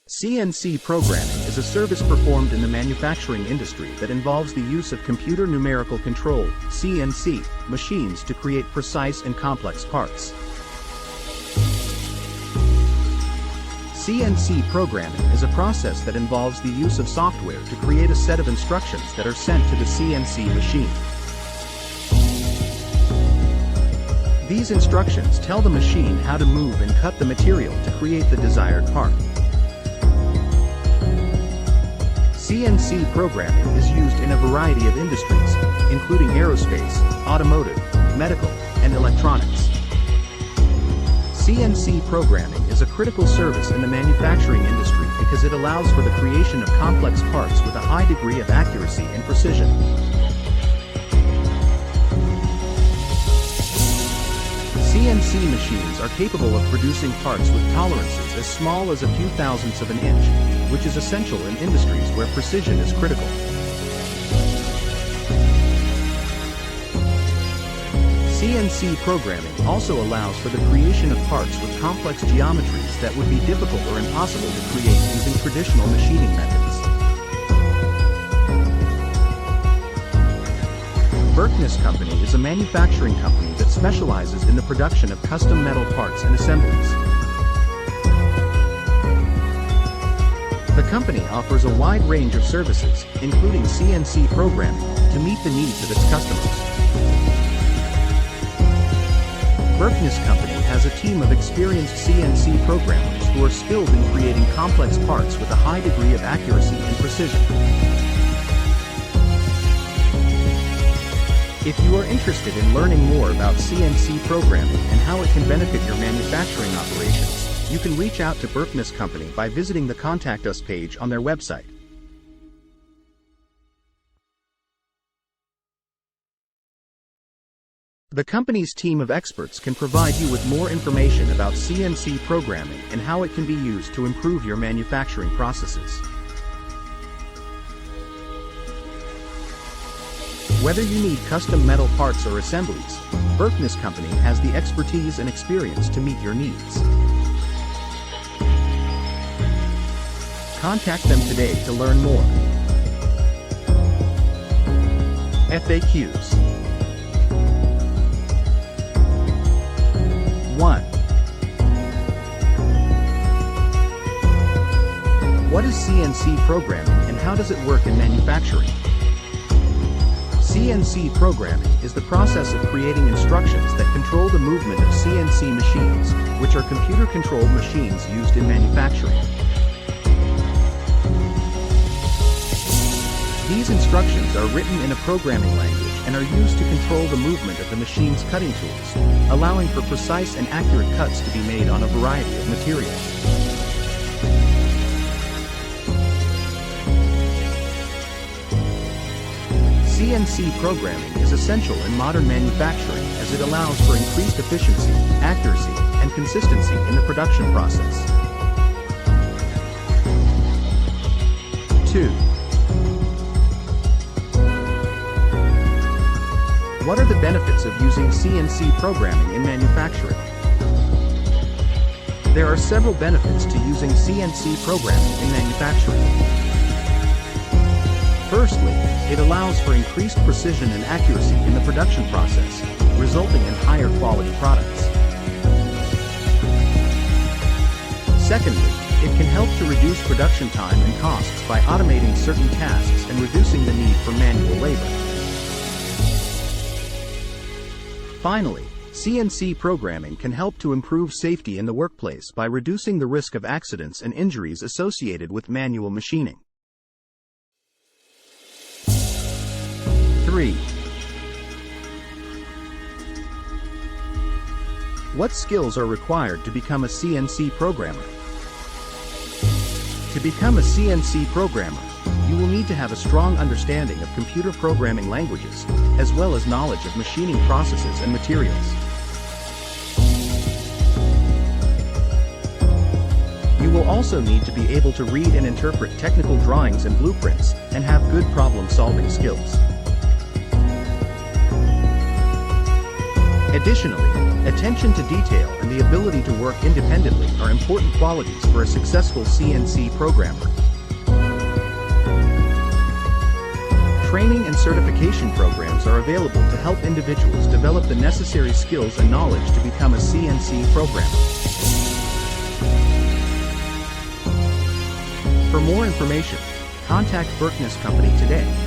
CNC programming is a service performed in the manufacturing industry that involves the use of computer numerical control (CNC) machines to create precise and complex parts. CNC programming is a process that involves the use of software to create a set of instructions that are sent to the CNC machine. These instructions tell the machine how to move and cut the material to create the desired part. CNC programming is used in a variety of industries, including aerospace, automotive, medical, and electronics. CNC programming is a critical service in the manufacturing industry because it allows for the creation of complex parts with a high degree of accuracy and precision. CNC machines are capable of producing parts with tolerances as small as a few thousandths of an inch, which is essential in industries where precision is critical. CNC programming also allows for the creation of parts with complex geometries that would be difficult or impossible to create using traditional machining methods. Berkness Company is a manufacturing company that specializes in the production of custom metal parts and assemblies. The company offers a wide range of services, including CNC programming, to meet the needs of its customers. Berkness Company has a team of experienced CNC programmers who are skilled in creating complex parts with a high degree of accuracy and precision. If you are interested in learning more about CNC programming and how it can benefit your manufacturing operations, you can reach out to Berkness Company by visiting the Contact Us page on their website. The company's team of experts can provide you with more information about CNC programming and how it can be used to improve your manufacturing processes. Whether you need custom metal parts or assemblies, Berkness Company has the expertise and experience to meet your needs. Contact them today to learn more. FAQs. 1. What is CNC programming and how does it work in manufacturing? CNC programming is the process of creating instructions that control the movement of CNC machines, which are computer-controlled machines used in manufacturing. These instructions are written in a programming language and are used to control the movement of the machine's cutting tools, allowing for precise and accurate cuts to be made on a variety of materials. CNC programming is essential in modern manufacturing as it allows for increased efficiency, accuracy, and consistency in the production process. 2. What are the benefits of using CNC programming in manufacturing? There are several benefits to using CNC programming in manufacturing. Firstly, it allows for increased precision and accuracy in the production process, resulting in higher quality products. Secondly, it can help to reduce production time and costs by automating certain tasks and reducing the need for manual labor. Finally, CNC programming can help to improve safety in the workplace by reducing the risk of accidents and injuries associated with manual machining. 3. What skills are required to become a CNC programmer? To become a CNC programmer, you will need to have a strong understanding of computer programming languages, as well as knowledge of machining processes and materials. You will also need to be able to read and interpret technical drawings and blueprints, and have good problem-solving skills. Additionally, Attention to detail and the ability to work independently are important qualities for a successful CNC programmer. Training and certification programs are available to help individuals develop the necessary skills and knowledge to become a CNC programmer. For more information, contact Berkness Company today.